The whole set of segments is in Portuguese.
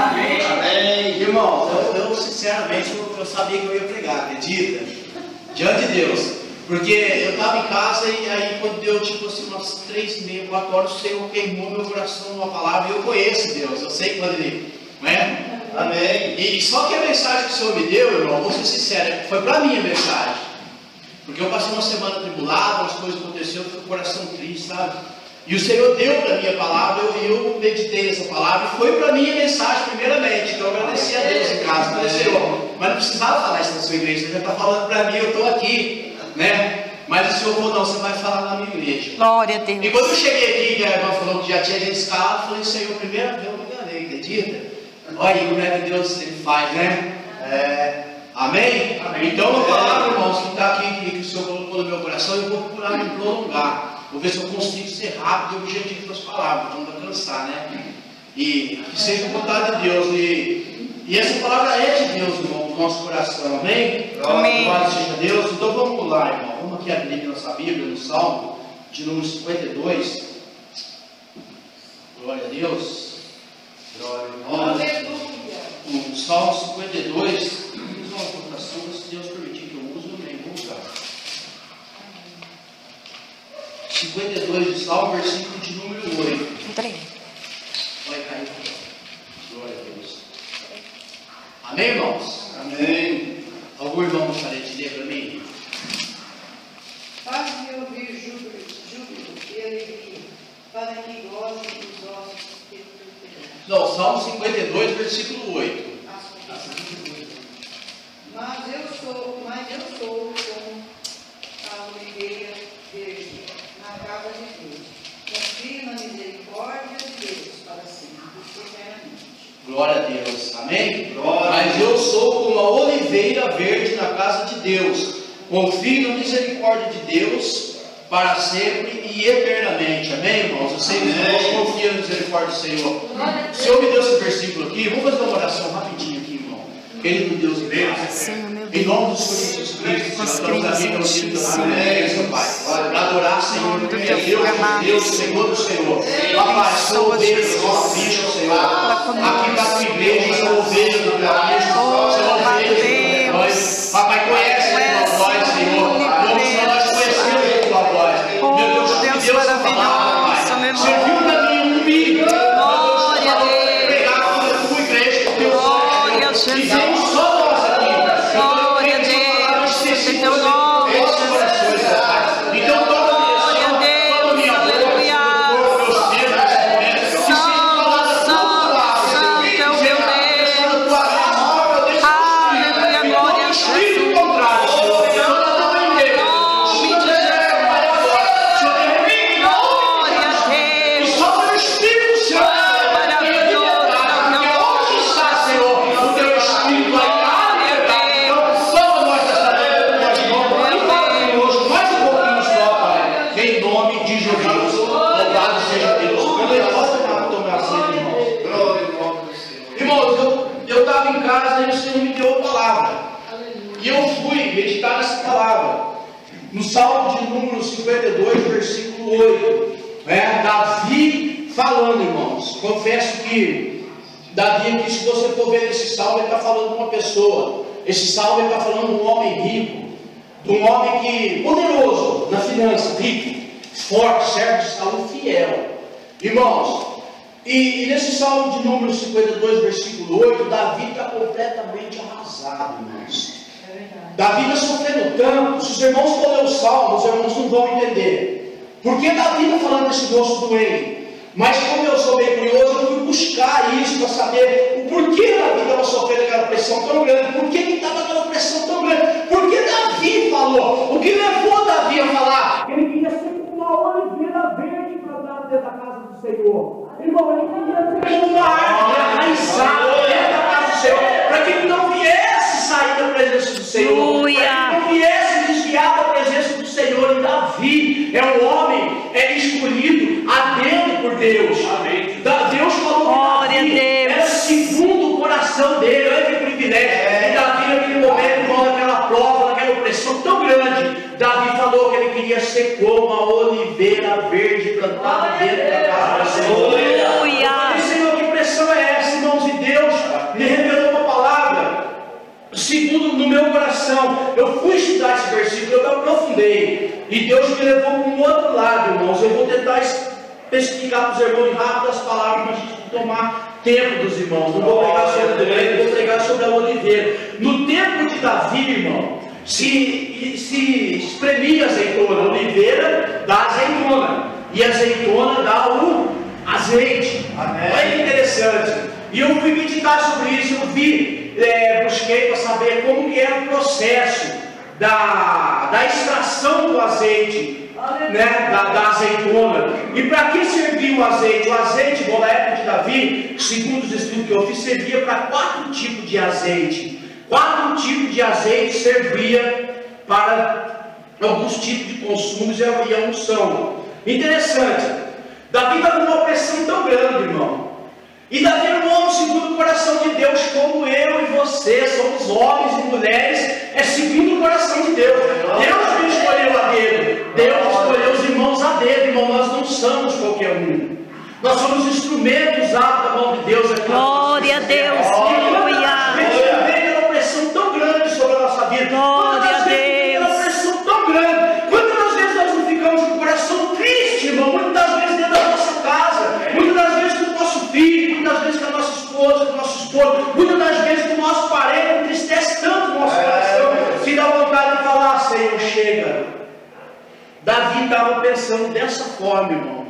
Amém. Irmãos, eu sinceramente eu sabia que eu ia pregar, acredita? Diante de Deus. Porque eu estava em casa e aí quando deu tipo assim umas 3h30, 4 horas, o Senhor queimou meu coração numa palavra e eu conheço Deus, eu sei quando Ele, não é? Amém. E só que a mensagem que o Senhor me deu, irmão, vou ser sincero, foi para mim a mensagem. Porque eu passei uma semana tribulada, as coisas aconteceram, eu fiquei com o coração triste, sabe? E o Senhor deu para mim a palavra, eu meditei nessa palavra e foi para mim a mensagem primeiramente. Então eu agradeci a Deus em casa, falei, Senhor, mas não precisava falar isso na sua igreja, você já está falando para mim, eu estou aqui, né? Mas o Senhor falou, não, você vai falar na minha igreja. Glória a Deus. E quando eu cheguei aqui, que a irmã falou que já tinha gente escalado, eu falei, Senhor, primeira vez eu me enganei, acredita? Olha aí como é que Deus Ele faz, né? Amém? Amém? Então a palavra, irmãos, que está aqui, que o Senhor colocou no meu coração, eu vou procurar me prolongar. Vou ver se eu consigo ser rápido e objetivo das palavras, para não cansar, né? E que seja a vontade de Deus. E essa palavra é de Deus, irmão, no nosso coração, amém? Amém. Glória seja a Deus. Então vamos lá, irmão. Vamos aqui abrir nossa Bíblia, no Salmo de número 52. Glória a Deus. Glória a Deus. O Salmo 52. Fiz uma anotação, se Deus permitir que eu use, eu nem vou usar. 52 do Salmo, versículo de número 8. Entrei. Vai cair. Glória a Deus. Amém, irmãos? Amém. Algum irmão gostaria de ler para mim? Faz-me ouvir júbilo e alegria, para que gozem os ossos que tu fizeste. Não, Salmo 52, versículo 8. Mas eu sou como a oliveira verde na casa de Deus. Confio na misericórdia de Deus para sempre, eternamente. Glória a Deus. Amém? Glória. Mas eu sou como a oliveira verde na casa de Deus. Confio na misericórdia de Deus para sempre e eternamente. Amém, irmãos? Eu sei que os irmãos confiam na misericórdia do Senhor. O Senhor me deu esse versículo aqui. Vamos fazer uma oração rapidinho aqui, irmão. Querido Deus e Deus, em nome do Senhor Jesus Cristo, nós estamos aqui pelo Espírito da Pai, para adorar, Senhor, porque é Deus, Senhor do Senhor. Papai, sou ovelha da tua ficha, Senhor. Aqui na tua igreja, sou ovelha da tua ficha, sou ovelha da nós. Papai, conhece a tua voz, Senhor. Como nós conhecemos a tua voz. Meu Deus, que Deus te falar, Papai. Serviu para mim um filho. Glória a Deus. Pregar a tua igreja, o teu Senhor. E vem só nós aqui. Glória a Deus. Em teu nome, Jesus. Então, Glória a Deus. Aleluia. Santo, santo, santo é o meu Deus. Aleluia, glória a Jesus. E eu fui meditar nessa palavra. No Salmo de número 52, versículo 8. Davi falando, irmãos. Confesso que Davi aqui, se você for ver esse salmo, ele está falando de uma pessoa. Esse salmo ele está falando de um homem rico. De um homem que, poderoso na finança, rico, forte, servo de saúde, fiel. Irmãos, e nesse salmo de número 52, versículo 8, Davi está completamente arrasado, irmãos. Davi está sofrendo tanto. Se os irmãos for ler o salmo, os irmãos não vão entender. Por que Davi está falando desse moço doente? Mas como eu sou bem curioso, eu fui buscar isso para saber o porquê Davi estava sofrendo aquela pressão tão grande. Por que estava aquela pressão tão grande? Porque Davi falou. O que levou Davi a falar? Ele queria ser como uma oliveira verde plantada dentro da casa do Senhor. Irmão, ele queria ser como uma árvore enraizada dentro da casa do Senhor, para que ele não viesse sair da presença do Senhor, para que ele não viesse desviar da presença do Senhor. E Davi é um homem escolhido a dedo por Deus. Amém. Deus falou que Davi era segundo o coração dele. Olha que privilégio. E Davi naquele momento, irmão, naquela prova, naquela opressão tão grande, Davi falou que ele queria ser como a oliveira verde plantada dentro da casa do Senhor. Senhor, que impressão é essa, irmãos, e Deus me revelou uma palavra, segundo no meu coração. Eu fui estudar esse versículo, eu me aprofundei, e Deus me levou para um outro lado, irmãos. Eu vou tentar explicar para os irmãos rápido as palavras, para a gente tomar tempo dos irmãos. Não vou pregar sobre o doente, vou pregar sobre a oliveira. No tempo de Davi, irmão, se espremia azeitona, a oliveira dá azeitona, e a azeitona dá o azeite. Amém. Olha que interessante. E eu fui meditar sobre isso, eu busquei para saber como que era o processo da extração do azeite, né, da azeitona. E para que servia o azeite? O azeite, bom, na época de Davi, segundo os estudos que eu fiz, servia para 4 tipos de azeite. 4 tipos de azeite servia para alguns tipos de consumos e a unção. Interessante, Davi estava numa opressão tão grande, irmão. E Davi era um homem segundo o coração de Deus, como eu e você somos homens e mulheres, é segundo o coração de Deus. Deus me escolheu a dedo, Deus escolheu os irmãos a dedo, irmão. Nós não somos qualquer um, nós somos instrumentos usados da mão de Deus aqui. Glória a Deus, aleluia. Veio uma opressão tão grande sobre a nossa vida. Glória a Deus. Uma opressão tão grande. Quantas vezes nós não ficamos com o coração triste, irmão? Muitas vezes dentro da nossa casa, muitas das vezes com o nosso filho, muitas vezes com a nossa esposa, com o nosso esposo, muitas das vezes com o nosso parente, entristece tanto o nosso coração, que dá vontade de falar: Senhor, chega. Davi estava pensando dessa forma, irmão.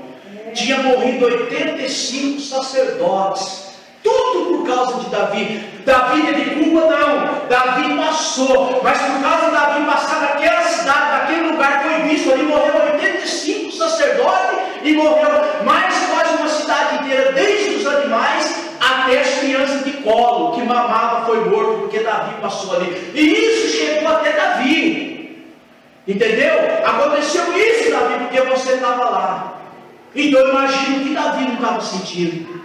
Tinha morrido 85 sacerdotes, tudo por causa de Davi. Davi teve culpa? Não. Davi passou, mas por causa de Davi passar daquela cidade, daquele lugar, foi visto ali, morreu 85 sacerdotes e morreu mais quase uma cidade inteira, desde os animais até as crianças de colo, que mamava, foi morto porque Davi passou ali. E isso chegou até Davi, entendeu? Aconteceu isso, Davi, porque você estava lá. Então eu imagino que Davi não estava sentindo.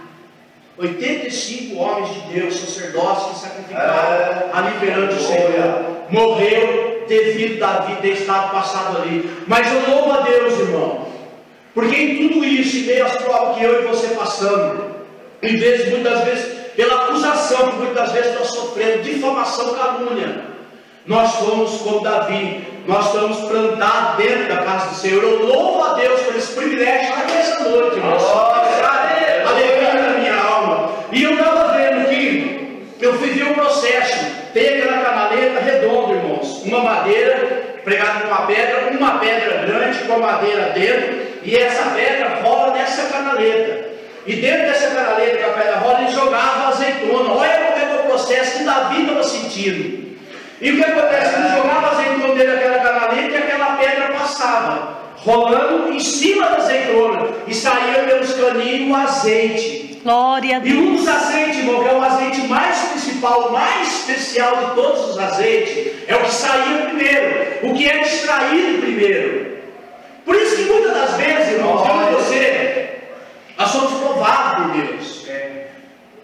85 homens de Deus, sacerdotes que sacrificaram ali perante o Senhor, morreu devido a Davi ter estado passado ali. Mas eu louvo a Deus, irmão, porque em tudo isso, em meio às provas que eu e você passamos, em vez, muitas vezes, pela acusação que muitas vezes nós sofremos, difamação, calúnia, nós somos como Davi, nós estamos plantados dentro da casa do Senhor. Eu louvo a Deus por esse privilégio aqui essa noite, irmãos. Alegria na minha alma. E eu estava vendo que eu fui ver um processo. Tem aquela canaleta redonda, irmãos, uma madeira pregada com uma pedra grande com a madeira dentro, e essa pedra rola nessa canaleta. E dentro dessa canaleta que a pedra rola, ele jogava azeitona. Olha como é o processo que Davi estava sentindo. E o que acontece? Ele jogava azeitona dentro daquela canaleta e aquela pedra passava, rolando em cima da azeitona, e saía pelos caninhos o azeite. Glória a Deus. E um dos azeites, irmão, que é o azeite mais principal, o mais especial de todos os azeites, é o que saía primeiro, o que é extraído primeiro. Por isso que muitas das vezes, irmãos, eu e você, nós somos provados por Deus.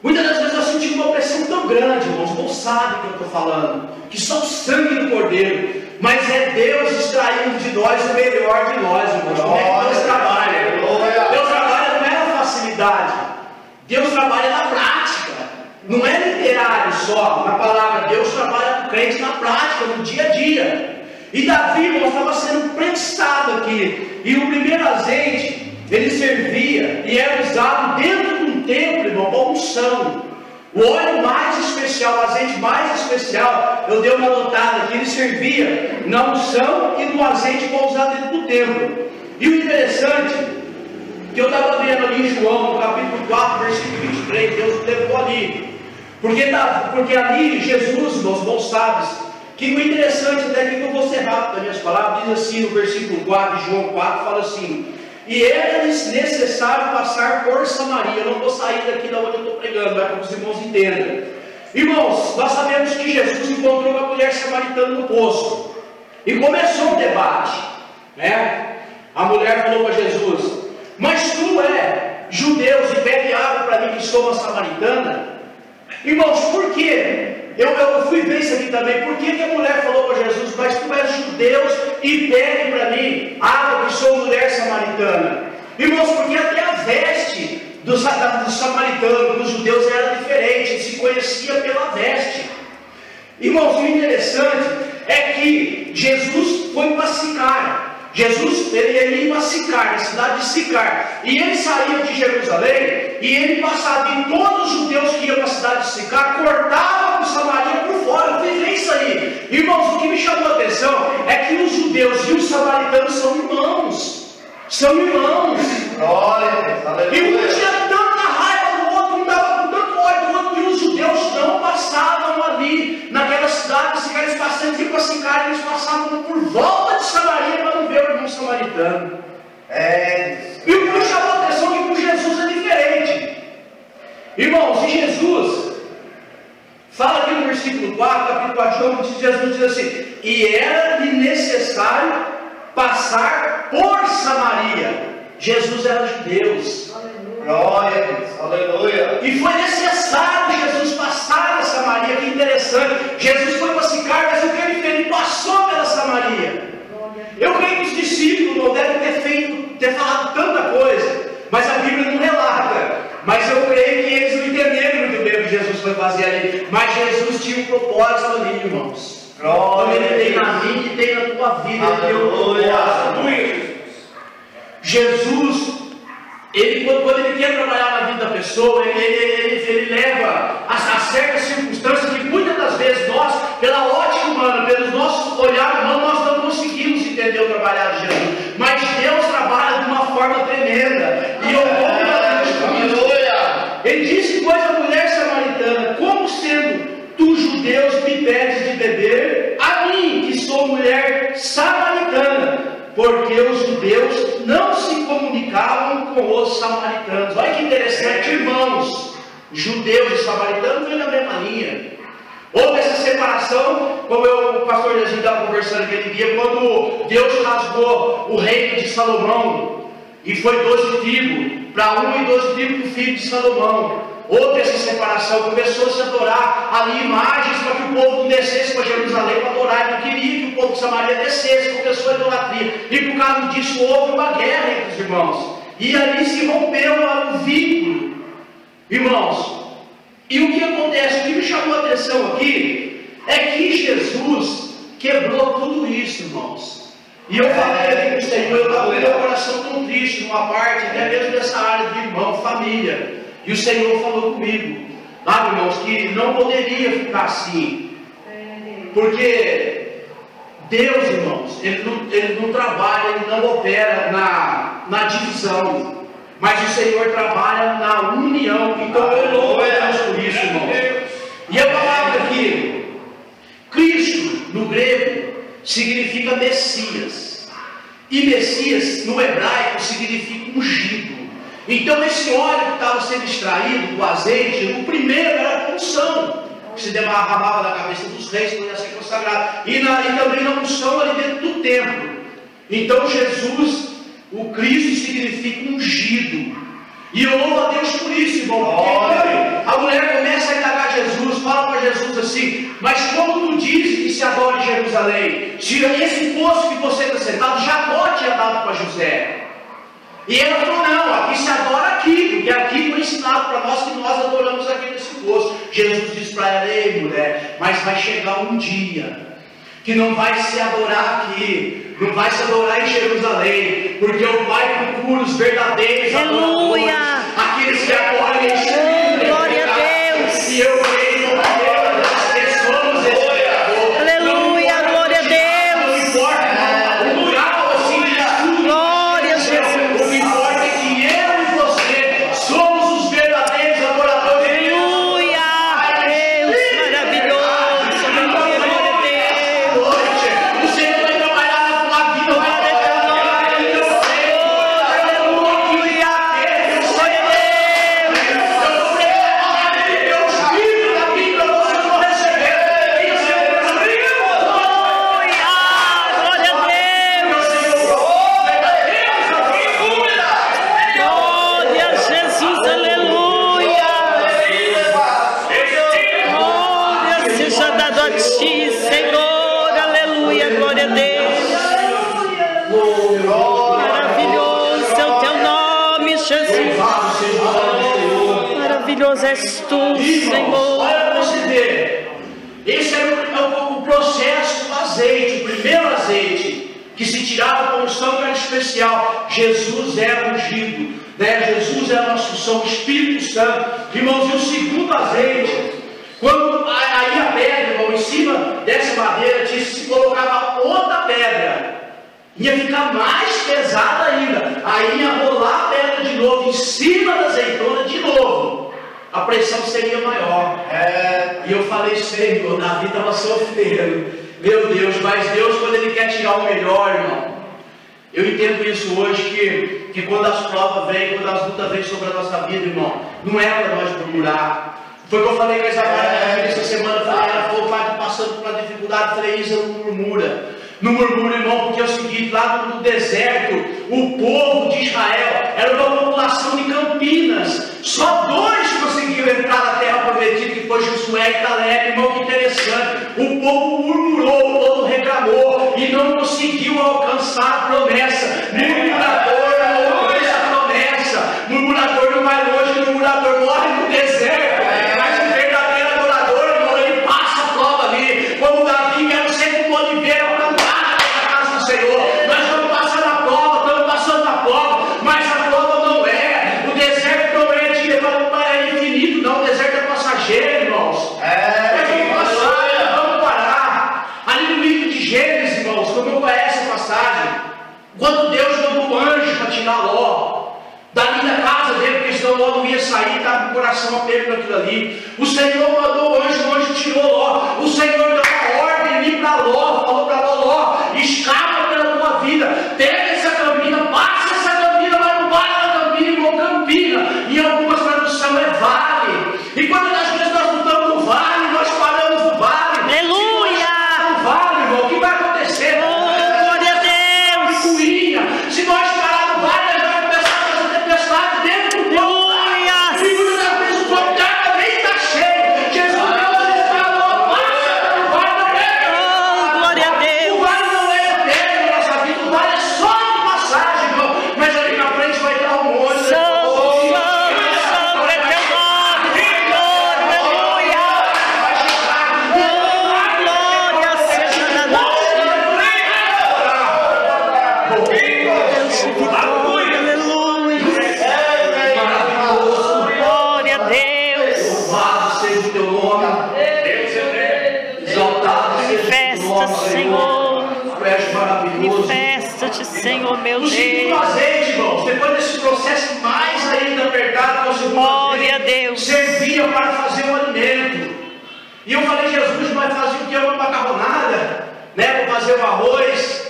Muitas das vezes nós sentimos uma pressão tão grande, irmãos, não sabem o que eu estou falando, que só o sangue do Cordeiro, mas é Deus extraindo de nós o melhor de nós, irmãos. Como é que Deus trabalha? Deus trabalha não é na facilidade, Deus trabalha na prática, não é literário só, na palavra. Deus trabalha com o crente na prática, no dia a dia. E Davi, irmãos, estava sendo prensado aqui, e o primeiro azeite, ele servia e era usado dentro de um templo, irmão, para unção. O óleo mais especial, o azeite mais especial, eu dei uma notada aqui, ele servia na unção e no azeite para usar dentro do templo. E o interessante, que eu estava vendo ali em João, no capítulo 4, versículo 23, Deus levou ali. Porque ali Jesus, meus bons sábios, que o interessante, até que eu vou ser rápido das minhas palavras, diz assim no versículo 4 de João 4, fala assim: e era-lhes necessário passar por Samaria. Eu não vou sair daqui da onde eu estou pregando, para que os irmãos entendam. Irmãos, nós sabemos que Jesus encontrou uma mulher samaritana no poço, e começou o debate, né? A mulher falou para Jesus: mas tu judeu e pede água para mim que sou uma samaritana? Irmãos, por quê? Eu fui ver isso aqui também. Por que a mulher falou para Jesus: mas tu és judeu e pede para mim água que sou mulher samaritana? Irmãos, porque até a veste do samaritano, do judeu, conhecia pela veste. Irmãos, o interessante é que Jesus foi para Sicar. Jesus, ele ia para Sicar, na cidade de Sicar, e ele saía de Jerusalém, e ele passava, e todos os judeus que iam para a cidade de Sicar, cortavam Samaria por fora. Eu fui ver isso aí. Irmãos, o que me chamou a atenção é que os judeus e os samaritanos são irmãos. São irmãos. Glória, e um tinha tanta raiva do outro, um dava com tanto ódio do outro, que os judeus não passavam ali, naquela cidade, se eles passavam de para Sicar, eles passavam por volta de Samaria para não ver o irmão samaritano. E o que me chamou a atenção é que com Jesus é diferente. Irmãos, e Jesus fala aqui no versículo 4, capítulo 4 de João, Jesus diz assim: e era-lhe necessário passar por Samaria. Jesus era judeu. glória a Deus, aleluia. E foi necessário Jesus passar na Samaria. Que interessante. Jesus foi para Sicar, mas o que ele fez? Ele passou pela Samaria. Eu creio que os discípulos não devem ter falado tanta coisa, mas a Bíblia não relata. Mas eu creio que eles não entenderam muito bem o que Jesus foi fazer ali. Mas Jesus tinha um propósito ali, irmãos. Como ele tem na minha e tem na tua vida. Ele tem um propósito. Jesus, quando ele quer trabalhar na vida da pessoa, ele leva a certas circunstâncias que muitas das vezes nós, pela ótica humana, pelos nossos olhares humanos, nós não conseguimos entender o trabalhar de Jesus. Mas Deus trabalha de uma forma tremenda. E eu vou ele disse, pois, a mulher samaritana: como sendo tu, judeus, me pedes de beber, a mim, que sou mulher samaritana? Porque os judeus não se comunicavam com os samaritanos. Olha que interessante, irmãos. Judeus e samaritanos vêm na mesma linha. Houve essa separação, como o pastor Jesus estava conversando aquele dia, quando Deus rasgou o reino de Salomão, e foi 12 tribos para um e 12 tribos para o filho de Salomão. Houve essa separação, começou a se adorar ali imagens para que o povo não descesse para Jerusalém para adorar. Ele não queria que o povo de Samaria descesse, começou a idolatria. E por causa disso houve uma guerra entre os irmãos. E ali se rompeu o vínculo, irmãos. E o que acontece? O que me chamou a atenção aqui é que Jesus quebrou tudo isso, irmãos. E eu falei aqui com o Senhor, eu estava com o meu coração tão triste, numa parte, até mesmo dessa área de irmão, família. E o Senhor falou comigo, sabe, irmãos, que não poderia ficar assim. Porque Deus, irmãos, ele não trabalha, ele não opera na divisão. Mas o Senhor trabalha na união. Então eu louvo a Deus por isso, irmãos. E a palavra aqui, Cristo, no grego, significa Messias. E Messias, no hebraico, significa ungido. Então esse óleo que estava sendo extraído do azeite, o primeiro era a unção, que se derramava na cabeça dos reis para ser consagrado. E também na unção ali dentro do templo. Então Jesus, o Cristo, significa ungido. E eu louvo a Deus por isso, irmão. Porque a mulher começa a indagar Jesus, fala para Jesus assim: mas como tu dizes que se adora em Jerusalém? Se esse poço que você está sentado, Jacó tinha dado para José. E ela falou: não, aqui se adora aqui, porque aqui foi ensinado para nós que nós adoramos aqui nesse poço. Jesus disse para ela: ei, mulher, mas vai chegar um dia que não vai se adorar aqui, não vai se adorar em Jerusalém, porque o Pai procura os verdadeiros adoradores, aqueles que adoram em Espírito. Glória a Deus. E eu creio no Deus das pessoas, esse adorador. Aleluia, glória a Deus. Não importa o grau assim de estudo. Glória a Jesus. O que importa é que eu e você somos os verdadeiros adoradores. Aleluia, Deus maravilhoso. Aleluia, glória a Deus. O Senhor vai trabalhar na tua vida. Glória a Deus. Aleluia, glória a Deus. Glória a Jesus, aleluia. Glória seja dado a ti, Senhor, aleluia, glória a Deus. Maravilhoso é o teu nome, Jesus. Maravilhoso. Maravilhoso és tu, Senhor. Olha para você ver. Esse era o processo do azeite, o primeiro azeite, que se tirava com unção era especial. Jesus era ungido, né? Jesus era a nossa unção, o Espírito Santo. Irmãos, e o segundo azeite, quando aí a pedra, irmão, em cima dessa madeira, se colocava outra pedra, ia ficar mais pesada ainda. Aí ia rolar a pedra de novo, em cima da azeitona de novo. A pressão seria maior. E eu falei, Senhor, Davi estava sofrendo. Meu Deus, mas Deus, quando Ele quer tirar o melhor, irmão, eu entendo isso hoje, que quando as provas vêm, quando as lutas vêm sobre a nossa vida, irmão, não é para nós murmurar. Foi o que eu falei com a Isabela essa semana. Falei, ela falou, pai, passando por uma dificuldade. Falei, Isa, não murmura. Não murmura, irmão, porque é o seguinte, lá no deserto, o povo de Israel era uma população de Campinas. Só 2 conseguiram entrar na terra prometida, que foi Josué e Caleb. Irmão, que interessante. O povo murmurou, o povo reclamou e não conseguiu alcançar a promessa. Murmurador não alcança a promessa. Murmurador não vai longe, murmurador morre no deserto. Mas o verdadeiro adorador, irmão, ele passa a prova ali. Como Davi, quero ser como oliveira plantada na casa do Senhor. Nós estamos passando a prova, estamos passando a prova, mas a prova não é. O deserto não é de levar para infinito, não. O deserto é passageiro, irmãos. Vamos passar, vamos parar. Ali no livro de Gênesis, irmãos, como eu conheço a passagem, quando Deus mandou um anjo para tirar Ló dali da casa dele, porque senão Ló não ia sair, estava com o coração aperto naquilo ali. O Senhor mandou o anjo tirou Ló. O Senhor deu uma ordem ali para Ló, falou para Ló, escapa pela tua vida, pega essa campina, passa essa campina, mas não para na campina, irmão, campina. Em algumas traduções é vale. E quando às vezes nós lutamos no vale, nós paramos no vale. Aleluia! No vale, irmão, o que vai acontecer? Glória a Deus! Se nós parar no vale, nós vamos começar a fazer tempestade dentro do povo. E muitas vezes o povo nem está cheio. Jesus falou, passa no vale, não é. Glória a Deus! O vale não é eterno na nossa vida, o vale é só de passagem, irmão. Mas ali na frente vai dar um monte. Santo é teu nome, Senhor, aleluia! Glória seja dada. Deus te vitória, aleluia! Glória a Deus! Louvado seja o teu nome. Exaltado seja o teu Festa, nome, Senhor! Tu és maravilhoso. Festa-te, Senhor, meu O segundo Deus! azeite, irmãos, depois desse processo mais ainda apertado, que é o segundo Glória a azeite, Deus! servia para fazer o alimento. E eu falei, Jesus vai fazer o que? Uma macarronada, né? Para fazer o arroz.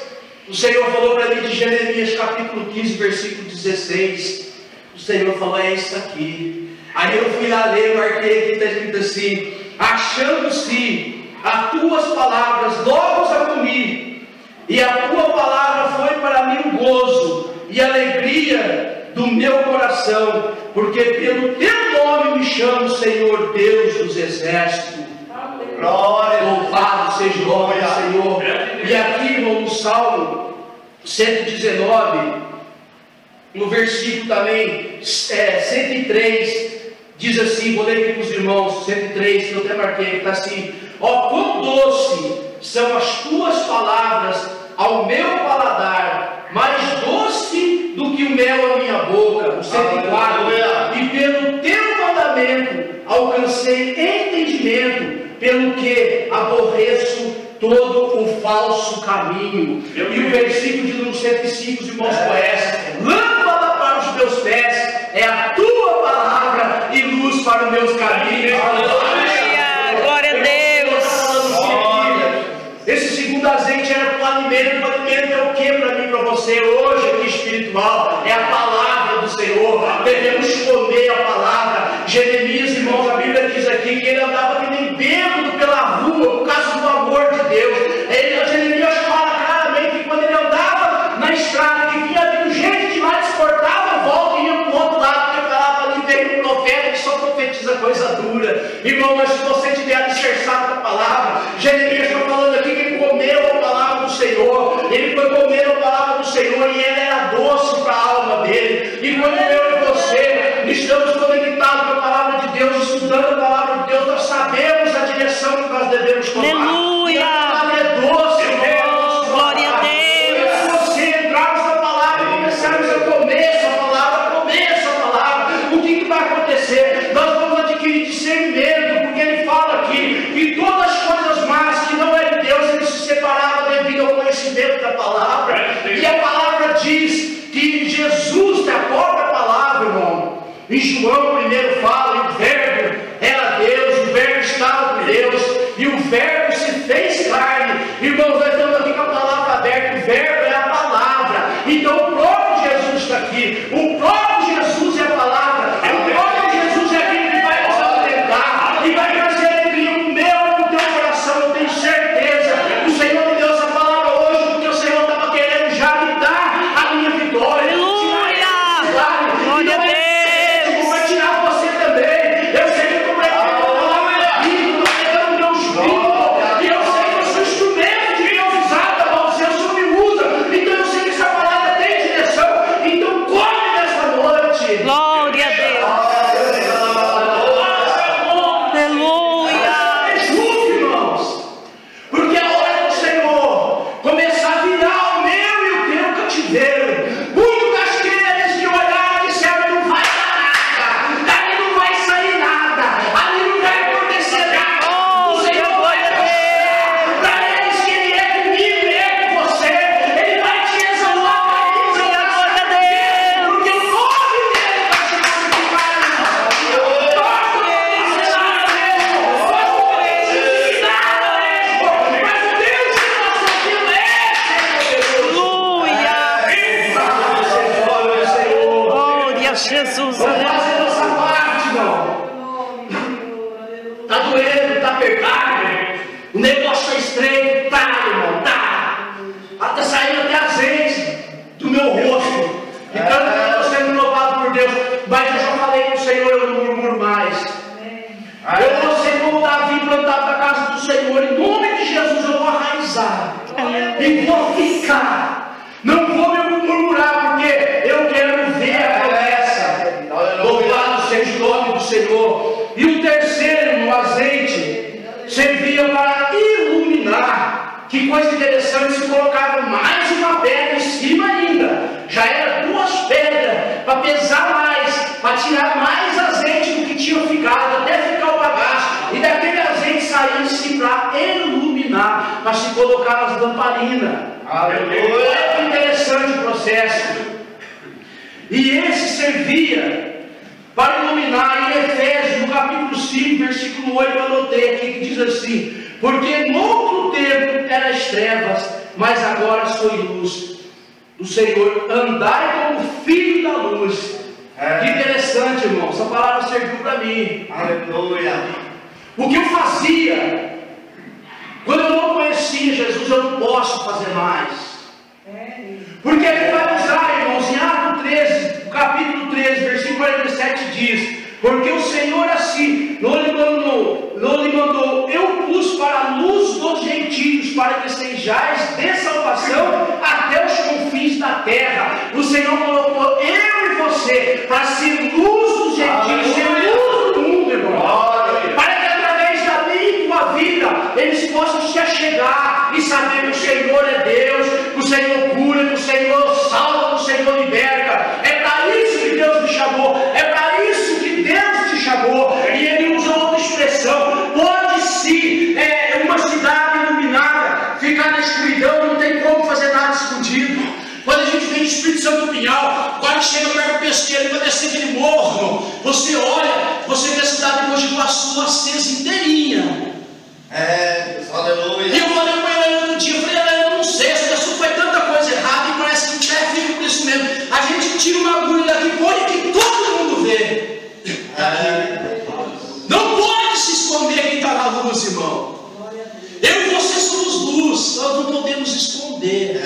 O Senhor falou para mim de Jeremias capítulo 15, versículo 16. O Senhor falou, é isso aqui. Aí eu fui lá ler, marquei aqui, está escrito assim: achando-se as tuas palavras, logo as comi, e a tua palavra foi para mim um gozo e alegria do meu coração, porque pelo teu nome me chamo, Senhor Deus dos exércitos. Glória. Louvado seja o nome do Senhor. E aqui, irmão, no Salmo 119, no versículo também 103, diz assim, vou ler aqui para os irmãos, 103, que eu até marquei, está assim: ó, quão doce são as tuas palavras ao meu paladar, mais doce do que o mel à minha boca. O 104, e pelo teu mandamento alcancei entendimento, pelo que aborreço todo o falso caminho. E o versículo de número 105, os irmãos conhecem: lâmpada para os meus pés é a tua palavra e luz para os meus caminhos. Aleluia! Glória a Deus! Esse segundo azeite era para o alimento. O alimento é o que para mim e para você hoje aqui espiritual? É a palavra do Senhor. Devemos comer a palavra. Jeremias, irmãos, a Bíblia diz aqui que ele andava que nem bêbado pela rua por causa do amor de Deus. Jeremias fala claramente que quando ele andava na estrada, que vinha do jeito de lá, exportava, volta e ia para o outro lado, porque falava ali, veio um profeta que só profetiza coisa dura. Irmão, mas se você estiver alicerçado com a palavra, Jeremias está falando aqui que ele comeu a palavra do Senhor, ele foi comer a palavra do Senhor e ela era doce para a alma dele. E quando eu e você estamos conectados com a palavra de de Deus, estudando a palavra de Deus, nós sabemos a direção que nós devemos tomar. Aleluia. E a palavra é doce, Deus. Glória a Deus. Se você entrarmos na palavra e começarmos a comer essa palavra, o que vai acontecer? Nós vamos adquirir discernimento, porque ele fala aqui que todas as coisas más que não é de Deus, ele se separava devido ao conhecimento da palavra. E a palavra diz que Jesus é a própria palavra, irmão. Em João primeiro fala, e o verbo era Deus, o verbo estava com Deus, e o verbo se fez carne. Irmãos, nós estamos aqui com a palavra aberta, o verbo é a palavra. Então o próprio Jesus está aqui, o próprio Jesus é a palavra, o próprio Jesus é aquele que vai nos alimentar e vai trazer alegria no meu e no teu coração. Eu tenho certeza, o Senhor me deu essa palavra hoje, porque o Senhor estava querendo já me dar a minha vitória. Aleluia! Glória a Deus! Jesus, vamos fazer nossa parte, irmão. Está doendo, está pegado, o negócio está estreito, tá, irmão, tá. Está saindo até azeite do meu rosto. Então eu estou sendo louvado por Deus. Mas eu já falei com o Senhor, eu não murmuro mais. Eu vou ser como Davi plantado na casa do Senhor. Em nome de Jesus eu vou arraizar e vou ficar. Não vou me murmurar, porque eu quero ver a promessa. Louvado seja o nome do Senhor. E o terceiro, o azeite, servia para iluminar. Que coisa interessante, se colocava mais uma pedra em cima ainda. Já era 2 pedras, para pesar mais, para tirar mais azeite do que tinha ficado, até ficar o bagaço. E daquele azeite saía-se para iluminar, para se colocar as lamparinas. Aleluia! Olha que interessante o processo. E esse servia para iluminar. Em Efésios, no capítulo 5, versículo 8, eu anotei aqui que diz assim: porque no outro tempo eras trevas, mas agora sois luz do Senhor, andai como filho da luz. Que interessante, irmão, essa palavra serviu para mim. Aleluia! O que eu fazia quando eu não conhecia Jesus, eu não posso fazer mais. Porque ele vai usar, irmãos, em Atos 13, no capítulo 13, versículo 47 diz: porque o Senhor assim não lhe mandou, eu pus para a luz dos gentios, para que sejais de salvação até os confins da terra. O Senhor colocou eu e você para ser luz dos gentios, ser luz do mundo, irmão. Para que através da minha e tua vida eles possam se achegar e saber que o Senhor é Deus, que o Senhor cura, que o Senhor salva, que o Senhor liberta. É para isso que Deus me chamou, é para isso que Deus te chamou. E ele usa outra expressão: pode sim, uma cidade iluminada ficar na escuridão, não tem como fazer nada escondido. Quando a gente vem de Espírito Santo do Pinhal, quando chega perto do pesqueiro e vai descer aquele morro, irmão, você olha, você vê a cidade de Mogi Guaçu acesa inteirinha. Aleluia. E eu falei com ela outro dia, eu falei: eu não sei, essa pessoa faz tanta coisa errada e parece que o chefe fica por isso mesmo. A gente tira uma agulha daqui, põe que todo mundo vê. Não pode se esconder quem está na luz, irmão. Eu e você somos luz, nós não podemos esconder.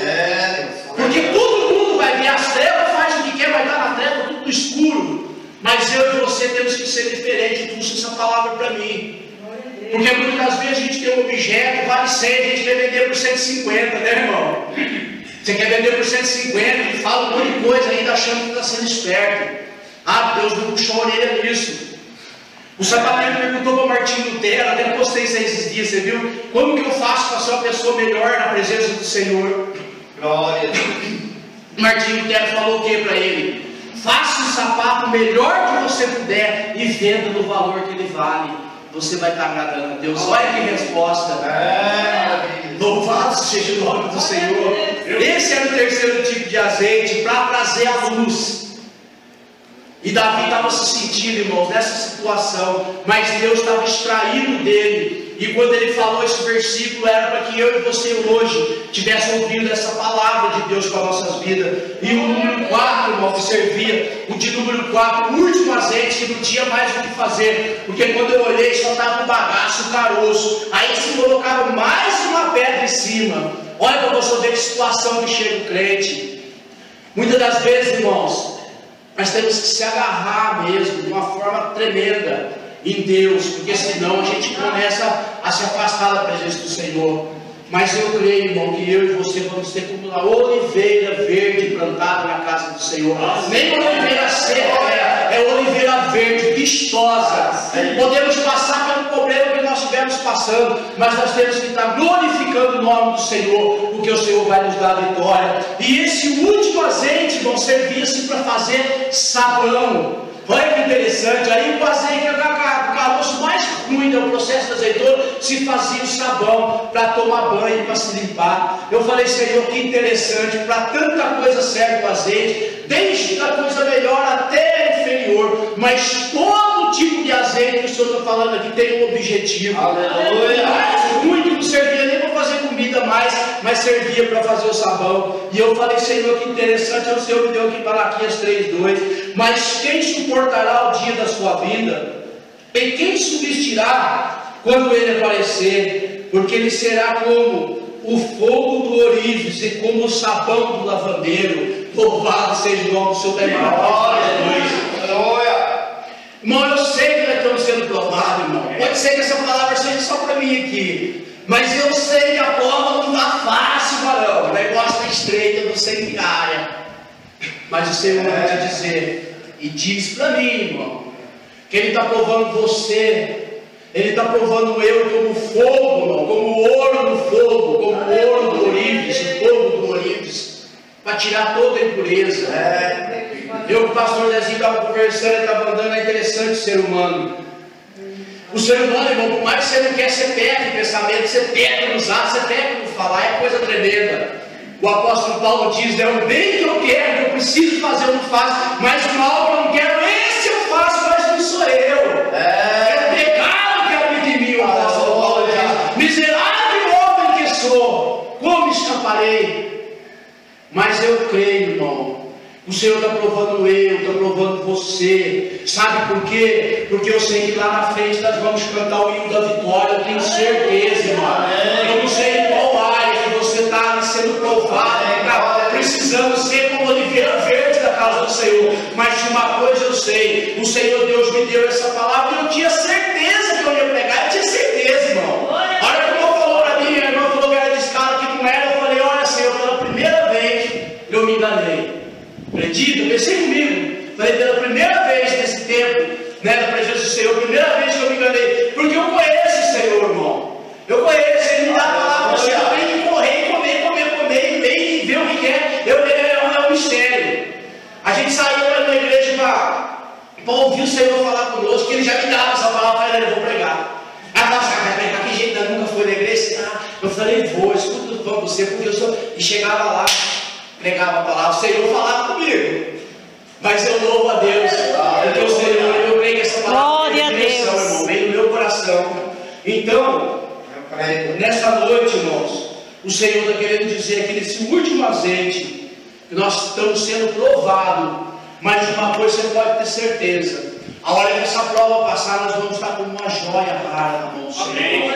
Porque todo mundo vai ver, as trevas faz o que quer, vai estar na treva, tudo no escuro. Mas eu e você temos que ser diferentes. Tu usa essa palavra para mim. Porque muitas vezes a gente tem um objeto, vale 100, a gente quer vender por 150, né, irmão? Você quer vender por 150 e fala um monte de coisa ainda achando que está sendo esperto. Ah, Deus não puxou a orelha nisso. O sapateiro perguntou para Martinho Lutero, até postei isso aí esses dias, você viu? Como que eu faço para ser uma pessoa melhor na presença do Senhor? Glória a Deus. Martinho Lutero falou o que para ele? Faça o sapato melhor que você puder e venda no valor que ele vale. Você vai estar agradando a Deus. Olha que resposta. Louvado seja o nome do Senhor. Esse era o terceiro tipo de azeite, para trazer a luz. E Davi estava se sentindo, irmãos, nessa situação, mas Deus estava extraindo dele. E quando ele falou esse versículo, era para que eu e você hoje tivesse ouvido essa palavra de Deus para nossas vidas. E o número 4, irmão, que servia, o de número 4, o último azeite, que não tinha mais o que fazer, porque quando eu olhei só estava um bagaço, um caroço. Aí se colocava mais uma pedra em cima. Olha para você ver que situação que chega o crente. Muitas das vezes, irmãos, nós temos que se agarrar mesmo de uma forma tremenda em Deus, porque senão a gente começa a se afastar da presença do Senhor. Mas eu creio, irmão, que eu e você vamos ter como uma oliveira verde plantada na casa do Senhor. Nem oliveira seca, é oliveira verde, vistosa. Podemos passar pelo problema que nós estivemos passando, mas nós temos que estar glorificando o nome do Senhor, porque o Senhor vai nos dar a vitória. E esse último azeite, irmão, servia-se para fazer sabão. Olha que interessante, aí o azeite, o caroço mais ruim do processo da azeitona, se fazia o sabão para tomar banho, para se limpar. Eu falei, Senhor, que interessante, para tanta coisa serve o azeite, desde a coisa melhor até a inferior, mas todo tipo de azeite que o Senhor está falando aqui tem um objetivo. Aleluia! Mais ruim que não servia nem para fazer comida mais, mas servia para fazer o sabão. E eu falei, Senhor, que interessante, o Senhor me deu aqui Malaquias 3:2. Mas quem suportará o dia da sua vida? E quem subsistirá quando ele aparecer? Porque ele será como o fogo do ourives e como o sabão do lavandeiro. Louvado seja o nome do Senhor. Irmão, eu sei que nós estamos sendo provados, irmão. Pode ser que essa palavra seja só para mim aqui, mas eu sei que a prova não está fácil, varão. O negócio está estreito, eu não sei que área. Mas o Senhor vai te dizer, e diz para mim, irmão, que Ele está provando você, Ele está provando eu como fogo, irmão, como ouro no fogo, como ouro do ourives, o fogo do ourives, para tirar toda a impureza. Eu com o pastor Zezinho estava conversando, ele estava andando, é interessante o ser humano. O ser humano, irmão, por mais que você não quer ser perto em pensamento, você peca nos atos, você peca no falar, é coisa tremenda. O apóstolo Paulo diz, o bem que eu quero, que eu preciso fazer, eu não faço, mas o mal que eu não quero, esse eu faço, mas não sou eu. É o pecado que habita em mim, o apóstolo Paulo diz, miserável homem que sou, como escaparei? Mas eu creio, irmão, o Senhor está provando eu, está provando você. Sabe por quê? Porque eu sei que lá na frente nós vamos cantar o hino da vitória. Eu tenho certeza, irmão. Eu não sei em qual área que você está sendo provado, está precisando ser como oliveira verde da casa do Senhor. Mas de uma coisa eu sei: o Senhor Deus me deu essa palavra e eu tinha certeza que eu ia pregar. Eu tinha certeza, irmão. A hora que o irmão falou para mim, meu irmão falou que era desse cara que não era. Eu falei: olha, Senhor, pela primeira vez eu me enganei. Acredita? Pensei comigo. Falei, pela primeira vez nesse tempo, né, na presença do Senhor, primeira vez que eu me enganei, porque eu conheço o Senhor, irmão. Eu conheço, Ele me dá a palavra, você tem que correr, comer, e ver o que quer. É um mistério. A gente saiu para a igreja para ouvir o Senhor falar conosco, que Ele já me dava essa palavra, eu vou pregar. Aí eu falava, vai pregar, que jeito, nunca foi na igreja? Eu falei, vou, escuta tudo para você, porque eu sou. E chegava lá, pregava a palavra, o Senhor falava comigo, mas eu louvo a Deus, porque o Senhor, eu creio que essa palavra glória a Deus, irmão, veio no meu coração. Então, nessa noite, irmãos, o Senhor está querendo dizer que nesse último azeite, que nós estamos sendo provados, mas de uma coisa você pode ter certeza: a hora que essa prova passar, nós vamos estar como uma joia rara na mão do Senhor.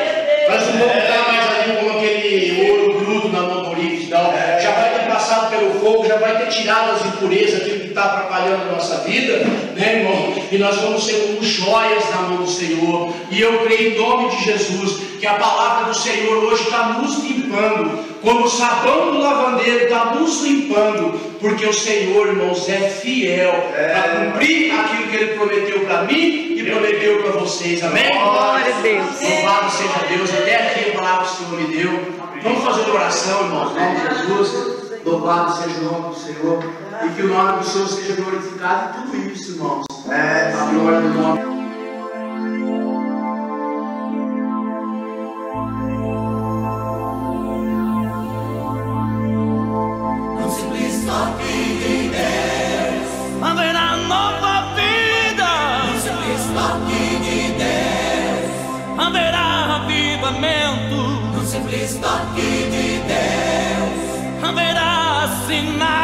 Nós não vamos estar mais ali como aquele ouro bruto na mão do ourives, não. Já vai ter passado pelo fogo, já vai ter tirado as impurezas, aquilo que está atrapalhando a nossa vida, né, irmão? E nós vamos ser como joias na mão do Senhor. E eu creio em nome de Jesus que a palavra do Senhor hoje está nos limpando, como o sabão do lavandeiro está nos limpando, porque o Senhor, irmãos, é fiel para cumprir aquilo que Ele prometeu para mim e prometeu para vocês. Amém? Glória a Deus. Louvado seja Deus. Até aqui a palavra que o Senhor me deu. Vamos fazer uma oração, irmãos, em nome de Jesus. Louvado seja o nome do Senhor. E que o nome do Senhor seja glorificado em tudo isso, irmãos. A glória do nome. Haverá nova vida, no simples toque de Deus. Haverá avivamento, no simples toque de Deus. Haverá sinal.